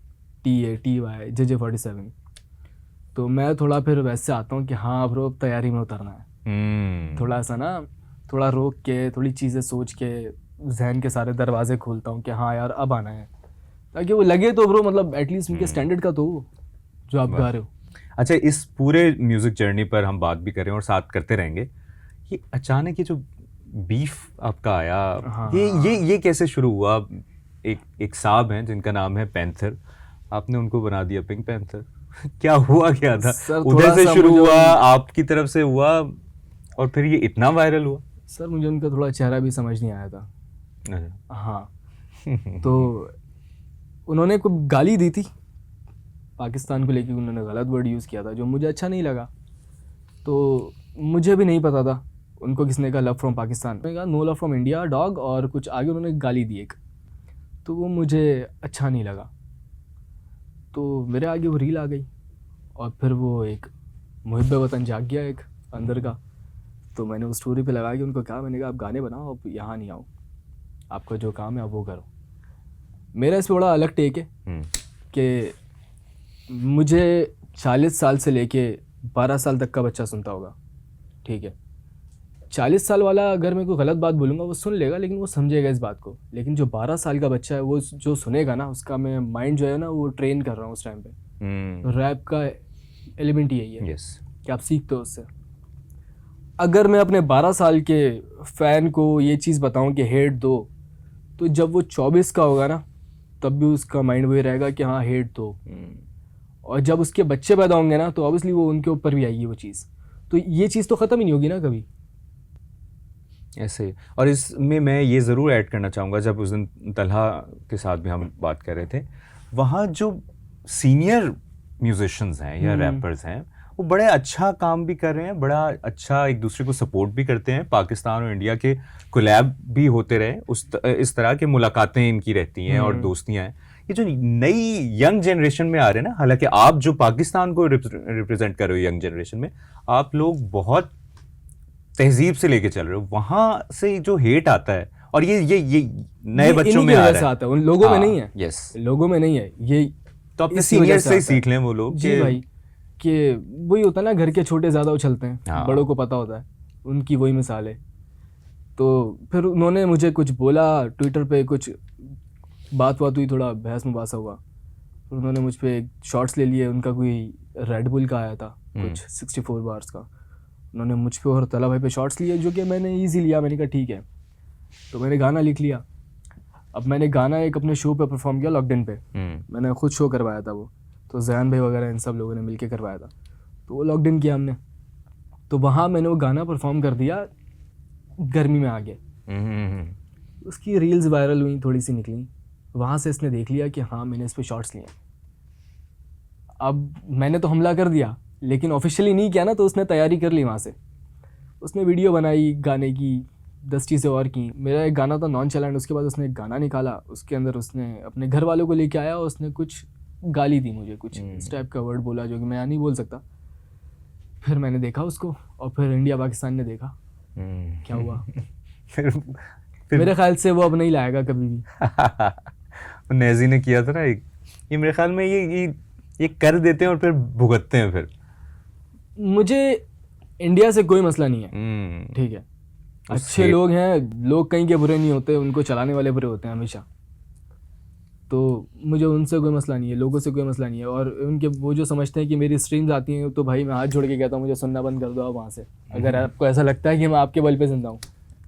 TATY JJ47, तो मैं थोड़ा फिर वैसे आता हूँ कि हाँ ब्रो अब तैयारी में उतरना है। थोड़ा सा ना, थोड़ा रोक के, थोड़ी चीज़ें सोच के जहन के सारे दरवाजे खोलता हूँ कि हाँ यार अब आना है, ताकि वो लगे तो ब्रो मतलब एटलीस्ट उनके स्टैंडर्ड का तो जो आप गा रहे हो। अच्छा, इस पूरे म्यूजिक जर्नी पर हम बात भी करें और साथ करते रहेंगे। ये अचानक ये जो बीफ आपका आया, हाँ, ये कैसे शुरू हुआ? एक साहब हैं जिनका नाम है पैंथर, आपने उनको बना दिया पिंक पैंथर। क्या हुआ, क्या था? उधर से शुरू हुआ, आपकी तरफ से हुआ, और फिर ये इतना वायरल हुआ? सर मुझे उनका थोड़ा चेहरा भी समझ नहीं आया था। हाँ। तो उन्होंने कोई गाली दी थी पाकिस्तान को लेके, उन्होंने गलत वर्ड यूज़ किया था जो मुझे अच्छा नहीं लगा। तो मुझे भी नहीं पता था उनको किसने कहा लव फ्रॉम पाकिस्तान, मैंने कहा no love from India dog, और कुछ आगे उन्होंने गाली दी एक, तो वो मुझे अच्छा नहीं लगा। तो मेरे आगे वो रील आ गई और फिर वो एक मुहिब्बे वतन जाग गया एक अंदर का। तो मैंने उस स्टोरी पे लगा के उनको कहा, मैंने कहा आप गाने बनाओ, अब यहाँ नहीं आओ, आपका जो काम है आप वो करो। मेरा इस पर बड़ा अलग टेक है कि मुझे 40 साल से लेके 12 साल तक का बच्चा सुनता होगा, ठीक है। 40 साल वाला अगर मैं कोई गलत बात बोलूँगा वो सुन लेगा, लेकिन वो समझेगा इस बात को। लेकिन जो 12 साल का बच्चा है वो जो सुनेगा ना, उसका मैं माइंड जो है ना वो ट्रेन कर रहा हूँ उस टाइम पे। तो रैप का एलिमेंट यही है कि आप सीखते हो उससे। अगर मैं अपने 12 साल के फ़ैन को ये चीज़ बताऊँ कि हेट दो, तो जब वो 24 का होगा ना तब भी उसका माइंड वही रहेगा कि हाँ हेट दो। और जब उसके बच्चे पैदा होंगे ना तो ऑब्वियसली वो उनके ऊपर भी आएगी वो चीज़। तो ये चीज़ तो ख़त्म ही नहीं होगी ना कभी। ऐसे। और इसमें मैं ये ज़रूर ऐड करना चाहूँगा, जब उस दिन तलहा के साथ भी हम बात कर रहे थे, वहाँ जो सीनियर म्यूजिशियंस हैं या रैपर्स हैं वो बड़े अच्छा काम भी कर रहे हैं, बड़ा अच्छा एक दूसरे को सपोर्ट भी करते हैं। पाकिस्तान और इंडिया के कोलैब भी होते रहे, इस तरह की मुलाकातें इनकी रहती हैं और दोस्तियाँ हैं। ये जो नई यंग जनरेशन में आ रहे हैं ना, हालांकि आप जो पाकिस्तान को रिप्रेजेंट कर रहे हो यंग जनरेशन में, आप लोग बहुत तहजीब से लेके चल रहे हो। वहाँ से जो हेट आता है और ये नए बच्चों में आ रहा है, उन लोगों में नहीं है। यस, लोगों में नहीं है ये, तो अपने सीनियर से ही सीख लें वो लोग। जी भाई, कि वही होता है ना, घर के छोटे ज़्यादा उछलते हैं, बड़ों को पता होता है, उनकी वही मिसाल है। तो फिर उन्होंने मुझे कुछ बोला ट्विटर पे, कुछ बात हुई, थोड़ा बहस मुबासा हुआ। फिर उन्होंने मुझ पे शॉर्ट्स ले लिए, उनका कोई रेड बुल का आया था कुछ 64 बार्स का, उन्होंने मुझ पे और तला भाई पे शॉर्ट्स लिए, जो कि मैंने ईजी लिया। मैंने कहा ठीक है, तो मैंने गाना लिख लिया। अब मैंने गाना एक अपने शो पे परफॉर्म किया लॉकडाउन पे, मैंने खुद शो करवाया था वो, तो जैन भाई वगैरह इन सब लोगों ने मिलके करवाया था। तो वो लॉकडाउन किया हमने, तो वहाँ मैंने वो गाना परफॉर्म कर दिया गर्मी में आगे। उसकी रील्स वायरल हुई, थोड़ी सी निकली, वहाँ से इसने देख लिया कि हाँ मैंने इस पर शॉर्ट्स लिए। अब मैंने तो हमला कर दिया, लेकिन ऑफिशियली नहीं किया ना, तो उसने तैयारी कर ली वहाँ से। उसने वीडियो बनाई गाने की, 10 चीज़ें और की। मेरा एक गाना था नॉन चैलेंज, उसके बाद उसने एक गाना निकाला, उसके अंदर उसने अपने घर वालों को लेके आया और उसने कुछ गाली दी मुझे, कुछ इस टाइप का वर्ड बोला जो कि मैं यहाँ नहीं बोल सकता। फिर मैंने देखा उसको, और फिर इंडिया पाकिस्तान ने देखा क्या हुआ। फिर मेरे ख्याल से वो अब नहीं लाएगा कभी भी। नेजी ने किया था ना एक, ये मेरे ख्याल में ये कर देते हैं और फिर भुगतते हैं फिर। मुझे इंडिया से कोई मसला नहीं है, ठीक है, अच्छे लोग हैं, लोग कहीं के बुरे नहीं होते, उनको चलाने वाले बुरे होते हैं हमेशा। तो मुझे उनसे कोई मसला नहीं है, लोगों से कोई मसला नहीं है। और उनके वो जो समझते हैं कि मेरी स्ट्रीम्स आती हैं, तो भाई मैं हाथ जोड़ के कहता हूँ मुझे सुनना बंद कर दो आप वहाँ से, अगर आपको ऐसा लगता है कि मैं आपके बल पे जिंदा हूँ।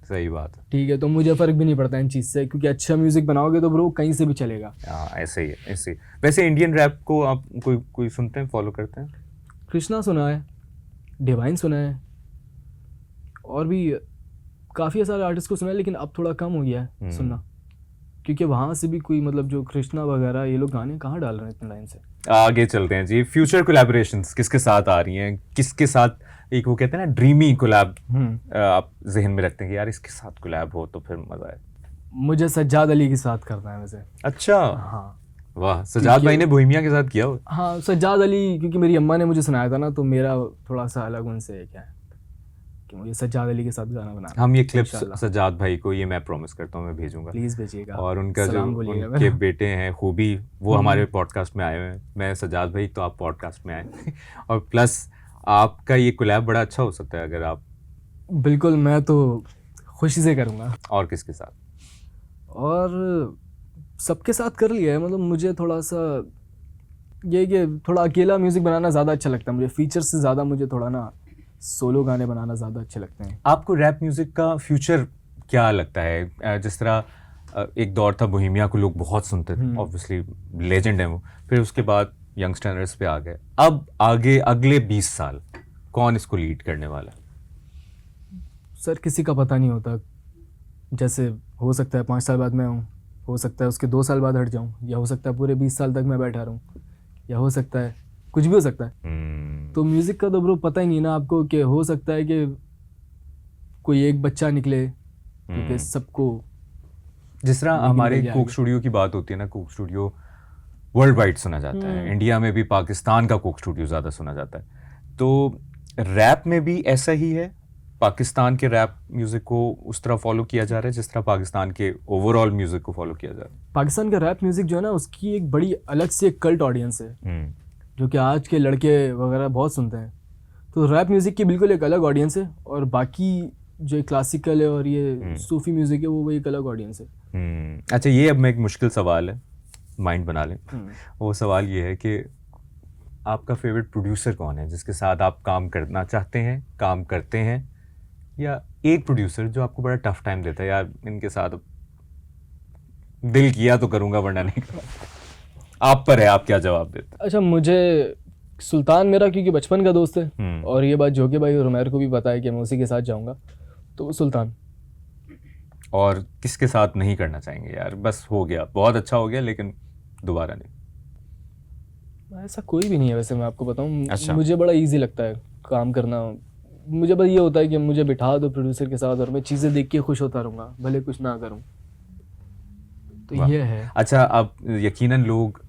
सही बात है, ठीक है, तो मुझे फ़र्क भी नहीं पड़ता इन चीज़ से, क्योंकि अच्छा म्यूज़िक बनाओगे तो ब्रो कहीं से भी चलेगा। ऐसे ही है, ऐसे ही। वैसे इंडियन रैप को आप कोई सुनते हैं, फॉलो करते हैं? कृष्णा सुना है, डिवाइन सुना है, और भी काफ़ी सारे आर्टिस्ट को सुना है, लेकिन अब थोड़ा कम हो गया है सुनना, क्योंकि वहाँ से भी कोई मतलब जो कृष्णा वगैरह ये लोग गाने कहाँ डाल रहे हैं इतने टाइम से। आगे चलते हैं जी। फ्यूचर कोलैबोरेशंस किसके साथ आ रही हैं, किसके साथ एक वो कहते हैं ना ड्रीमी कोलैब आप जहन में रखते हैं कि यार इसके साथ कोलैब हो तो फिर मजा आए? मुझे सज्जाद अली के साथ करना है वैसे। अच्छा, हाँ, वाह, सज्जाद भाई ने बोहेमिया के साथ किया हो? हाँ, सज्जाद अली, क्योंकि मेरी अम्मा ने मुझे सुनाया था ना, तो मेरा थोड़ा सा अलग उनसे क्या है कि मुझे सज्जाद अली के साथ गाना बनाना। हम ये क्लिप्स सज्जाद भाई को, ये मैं प्रॉमिस करता हूँ मैं भेजूंगा, प्लीज़ भेजिएगा। और उनका जो उनके बेटे हैं खूबी, वो हमारे पॉडकास्ट में आए हुए हैं। मैं सज्जाद भाई तो आप पॉडकास्ट में आए और प्लस आपका ये कोलैब बड़ा अच्छा हो सकता है अगर आप। बिल्कुल, मैं तो खुशी से करूँगा। और किसके साथ? और सबके साथ कर लिया है, मतलब मुझे थोड़ा सा ये कि थोड़ा अकेला म्यूज़िक बनाना ज़्यादा अच्छा लगता है मुझे, फीचर से ज़्यादा मुझे थोड़ा ना सोलो गाने बनाना ज़्यादा अच्छे लगते हैं। आपको रैप म्यूज़िक का फ्यूचर क्या लगता है? जिस तरह एक दौर था बोहेमिया को लोग बहुत सुनते थे, ऑब्वियसली लेजेंड है वो, फिर उसके बाद यंगस्टर्स पे आ गए, अब आगे अगले 20 साल कौन इसको लीड करने वाला है? सर किसी का पता नहीं होता, जैसे हो सकता है 5 साल बाद मैं हूँ, हो सकता है उसके 2 साल बाद हट जाऊँ, या हो सकता है पूरे 20 साल तक मैं बैठा रहूँ, या हो सकता है कुछ भी हो सकता है। तो म्यूज़िक का तो ब्रो पता ही नहीं ना आपको, कि हो सकता है कि कोई एक बच्चा निकले, क्योंकि सबको जिस तरह हमारे कोक स्टूडियो की बात होती है ना, कोक स्टूडियो वर्ल्ड वाइड सुना जाता है, इंडिया में भी पाकिस्तान का कोक स्टूडियो ज़्यादा सुना जाता है, तो रैप में भी ऐसा ही है? पाकिस्तान के रैप म्यूज़िक को उस तरह फॉलो किया जा रहा है जिस तरह पाकिस्तान के ओवरऑल म्यूज़िक को फॉलो किया जा रहा है? पाकिस्तान का रैप म्यूज़िक जो है ना, उसकी एक बड़ी अलग से एक कल्ट ऑडियंस है, जो कि आज के लड़के वगैरह बहुत सुनते हैं। तो रैप म्यूज़िक की बिल्कुल एक अलग ऑडियंस है, और बाकी जो क्लासिकल है और ये सूफी म्यूज़िक है वो एक अलग ऑडियंस है। अच्छा, ये अब मैं एक मुश्किल सवाल है, माइंड बना लें। वो सवाल ये है कि आपका फेवरेट प्रोड्यूसर कौन है जिसके साथ आप काम करना चाहते हैं, काम करते हैं, या एक प्रोड्यूसर जो आपको बड़ा टफ टाइम देता है, यार इनके साथ दिल किया तो करूँगा वरना नहीं करूँगा? आप पर है, आप क्या जवाब देते हैं? अच्छा, मुझे सुल्तान मेरा क्योंकि बचपन का दोस्त है, और ये बात जोगे भाई और उमैर को भी पता है कि मैं उसी के साथ जाऊँगा, तो सुल्तान। और किसके साथ नहीं करना चाहेंगे यार, बस हो गया, बहुत अच्छा हो गया लेकिन दोबारा नहीं? ऐसा कोई भी नहीं है वैसे, मैं आपको बताऊं। अच्छा। मुझे बड़ा इजी लगता है काम करना, मुझे बस ये होता है कि मुझे बिठा दो प्रोड्यूसर के साथ और मैं चीज़ें देख के खुश होता रहूँगा, भले कुछ ना करूँ, तो ये है। अच्छा, अब यकीनन लोग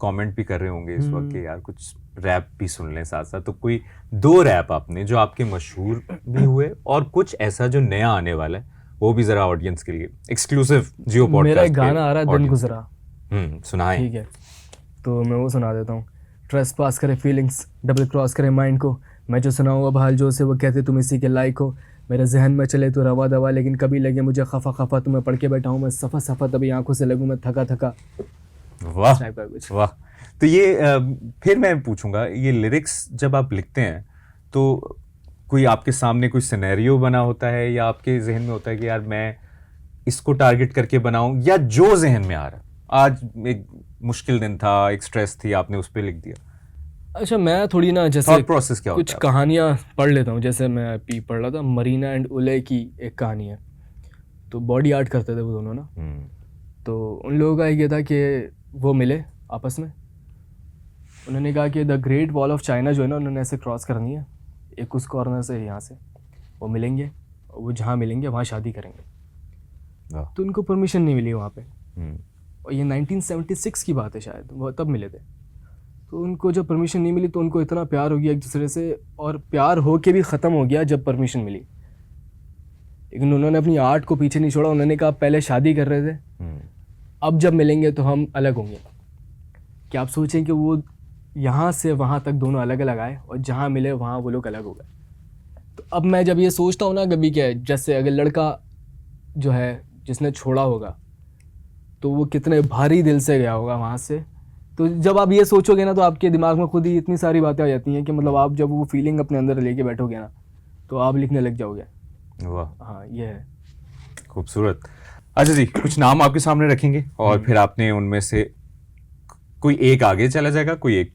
कमेंट भी कर रहे होंगे इस वक्त कि यार कुछ रैप भी सुन लें साथ साथ, तो कोई 2 रैप आपने जो आपके मशहूर भी हुए और कुछ ऐसा जो नया आने वाला है वो भी जरा ऑडियंस के लिए एक्सक्लूसिव जियो पॉडकास्ट। मेरा एक गाना आ रहा है, दिन गुजरा, सुनाएं। ठीक है, तो मैं वो सुना देता हूँ। ट्रेस पास करे फीलिंग्स, डबल क्रॉस करे माइंड को, मैं जो सुनाऊँ अब हाल जो से वो कहते तुम इसी के लायक हो, मेरे जहन में चले तो रवा दवा, लेकिन कभी लगे मुझे खफा खफा, तुम्हें पढ़ के बैठा हूँ मैं सफ़ा सफ़ा, तभी आंखों से लगूँ मैं थका थका। वाह वाह। तो ये फिर मैं पूछूंगा, ये लिरिक्स जब आप लिखते हैं तो कोई आपके सामने कोई सिनेरियो बना होता है, या आपके जहन में होता है कि यार मैं इसको टारगेट करके बनाऊं, या जो जहन में आ रहा, आज एक मुश्किल दिन था, एक स्ट्रेस थी, आपने उस पर लिख दिया? अच्छा, मैं थोड़ी ना जैसे प्रोसेस क्या कुछ कहानियाँ पढ़ लेता हूँ, जैसे मैं अभी पढ़ रहा था मरीना एंड उले की एक कहानी है, तो बॉडी आर्ट करते थे वो दोनों ना, तो उन लोगों का ये था कि वो मिले आपस में, उन्होंने कहा कि the great wall of China जो है ना, उन्होंने ऐसे क्रॉस करनी है, एक उस कॉर्नर से यहाँ से, वो मिलेंगे, वो जहाँ मिलेंगे वहाँ शादी करेंगे। तो उनको परमिशन नहीं मिली वहाँ पे, और ये 1976 की बात है शायद, वो तब मिले थे। तो उनको जब परमिशन नहीं मिली तो उनको इतना प्यार हो गया एक दूसरे से, और प्यार हो के भी ख़त्म हो गया जब परमिशन मिली। लेकिन उन्होंने अपनी आर्ट को पीछे नहीं छोड़ा। उन्होंने कहा पहले शादी कर रहे थे, अब जब मिलेंगे तो हम अलग होंगे। क्या आप सोचें कि वो यहाँ से वहाँ तक दोनों अलग अलग आए, और जहाँ मिले वहाँ वो लोग अलग हो गए। तो अब मैं जब ये सोचता हूँ ना कभी, क्या है, जैसे अगर लड़का जो है जिसने छोड़ा होगा तो वो कितने भारी दिल से गया होगा वहाँ से। तो जब आप ये सोचोगे ना तो आपके दिमाग में खुद ही इतनी सारी बातें आ जाती हैं कि मतलब आप जब वो फीलिंग अपने अंदर लेके बैठोगे ना तो आप लिखने लग जाओगे। वाह, हाँ ये है। खूबसूरत। अच्छा जी, कुछ नाम आपके सामने रखेंगे और फिर आपने उनमें से कोई एक आगे चला जाएगा, कोई एक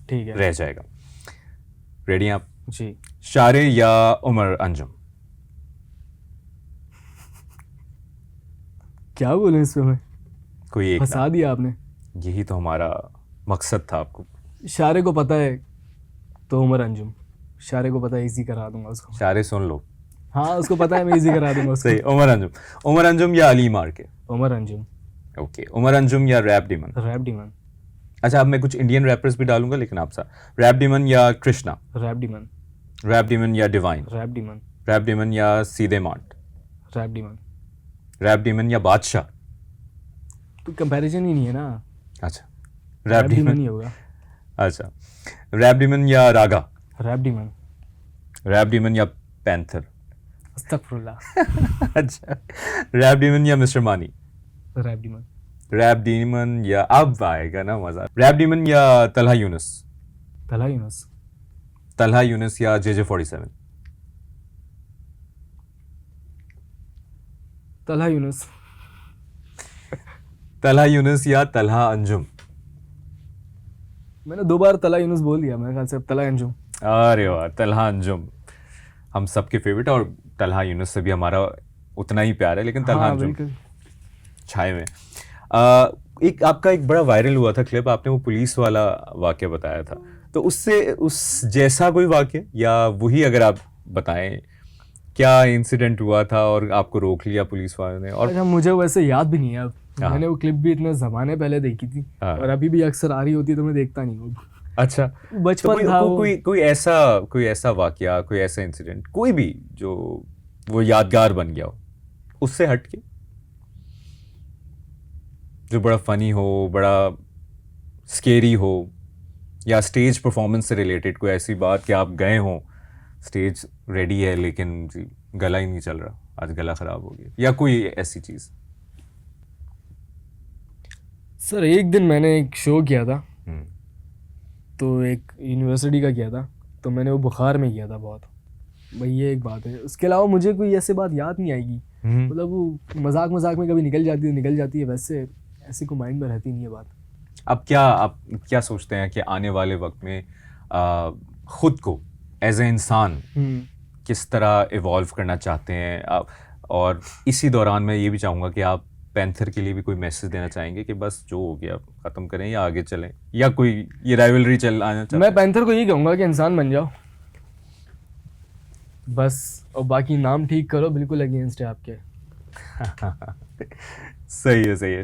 ठीक है, रह जाएगा। रेडी हैं आप? जी। शारे या उमर अंजुम? क्या बोलूं इसमें मैं, कोई एक फंसा दिया आपने। यही तो हमारा मकसद था आपको। शारे को पता है तो उमर अंजुम, शारे को पता है, इजी करा दूंगा उसको। शारे सुन लो। हाँ उसको पता है, मैं इजी करा दूंगा उसको। सही, उमर अंजुम। उमर अंजुम या अली मार के? उमर अंजुम। ओके, उमर अंजुम या रैप डीमन? Rap demon. अच्छा, अब मैं कुछ इंडियन रैपर्स भी डालूंगा, लेकिन आप साथ। रैप डीमन या Krishna? Rap demon. Rap demon या Divine? Rap demon. Rap demon या Seedhe Maut? Rap demon. Rap demon या बादशाह? तो कंपैरिजन ही नहीं है ना। अच्छा, रैप डीमन ही होगा। अच्छा, रैप डीमन या Raga? Rap demon. Rap demon या पैंथर? अस्तगफुरुल्लाह। अच्छा, रैप डीमन या mister Mani? Rap demon. Rap demon या, अब आएगा ना मजा, रैप डीमन या तलहा यूनुस? तलहा यूनुस। तलहा यूनुस या JJ47? तलहा यूनुस। तलहा यूनुस या तलहा अंजुम? मैंने 2 बार तलहा यूनुस बोल दिया, मेरे ख्याल से अब तलहा अंजुम। अरे वाह, तलहा अंजुम हम सबके फेवरेट, और तलहा यूनुस से भी हमारा उतना ही प्यार है, लेकिन तलहा हाँ अंजुम बिल्कुल। छाए में। एक आपका एक बड़ा वायरल हुआ था क्लिप, आपने वो पुलिस वाला वाक्य बताया था, तो उससे उस जैसा कोई वाक्य या वही अगर आप बताएं, क्या इंसिडेंट हुआ था और आपको रोक लिया पुलिस वालों ने? और अच्छा, मुझे वैसे याद भी नहीं है अब। हाँ। मैंने वो क्लिप भी इतने ज़माने पहले देखी थी, हाँ। और अभी भी अक्सर आ रही होती है तो मैं देखता नहीं हूँ। अच्छा, बचपन तो था वो। कोई ऐसा वाकया, कोई ऐसा इंसिडेंट, कोई भी जो वो यादगार बन गया हो उससे हट के, जो बड़ा फनी हो, बड़ा स्केरी हो, या स्टेज परफॉर्मेंस से रिलेटेड कोई ऐसी बात कि आप गए हो, स्टेज रेडी है लेकिन जी गला ही नहीं चल रहा, आज गला खराब हो गया, या कोई ऐसी चीज? सर एक दिन मैंने एक शो किया था, तो एक यूनिवर्सिटी का किया था, तो मैंने वो बुखार में किया था बहुत। भाई ये एक बात है, उसके अलावा मुझे कोई ऐसी बात याद नहीं आएगी। मतलब वो मजाक मजाक में कभी निकल जाती है, वैसे ऐसे को माइंड में रहती नहीं है बात। अब आप क्या सोचते हैं कि आने वाले वक्त में खुद को एज ए इंसान किस तरह इवॉल्व करना चाहते हैं आप? और इसी दौरान मैं ये भी चाहूँगा कि आप पैंथर के लिए भी कोई मैसेज देना चाहेंगे कि बस जो हो गया ख़त्म करें या आगे चलें, या कोई ये राइवलरी चल आना चाहते हैं? मैं पैंथर को यही कहूँगा कि इंसान बन जाओ बस, और बाकी नाम ठीक करो, बिल्कुल अगेंस्ट है आपके। सही है।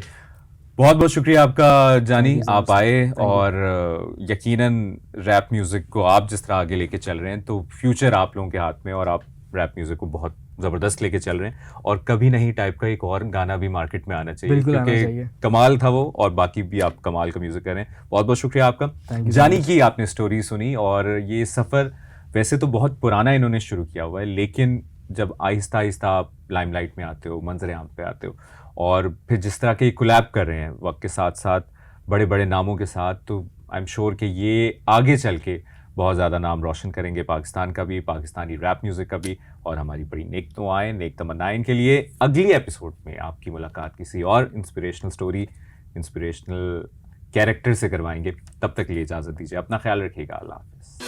बहुत बहुत शुक्रिया आपका जानी, आप आए, और यकीनन रैप म्यूज़िक को आप जिस तरह आगे लेके चल रहे हैं तो फ्यूचर आप लोगों के हाथ में, और आप रैप म्यूज़िक को बहुत ज़बरदस्त लेके चल रहे हैं, और कभी नहीं टाइप का एक और गाना भी मार्केट में आना चाहिए, क्योंकि कमाल था वो, और बाकी भी आप कमाल का म्यूज़िक करें। बहुत बहुत शुक्रिया आपका जानी की, आपने स्टोरी सुनी, और ये सफ़र वैसे तो बहुत पुराना इन्होंने शुरू किया हुआ है, लेकिन जब आहिस्ता आहिस्ता आप लाइमलाइट में आते हो, मंजर आम पे आते हो, और फिर जिस तरह के कोलैब कर रहे हैं वक्त के साथ साथ बड़े बड़े नामों के साथ, तो आई एम श्योर कि ये आगे चल के बहुत ज़्यादा नाम रोशन करेंगे, पाकिस्तान का भी, पाकिस्तानी रैप म्यूज़िक का भी, और हमारी बड़ी नेक दुआएं, नेक तमन्नाएं के लिए। अगली एपिसोड में आपकी मुलाकात किसी और इंस्पिरेशनल स्टोरी, इंस्पिरेशनल कैरेक्टर से करवाएंगे। तब तक के लिए इजाज़त दीजिए, अपना ख्याल रखिएगा, अल्लाह हाफ़िज़।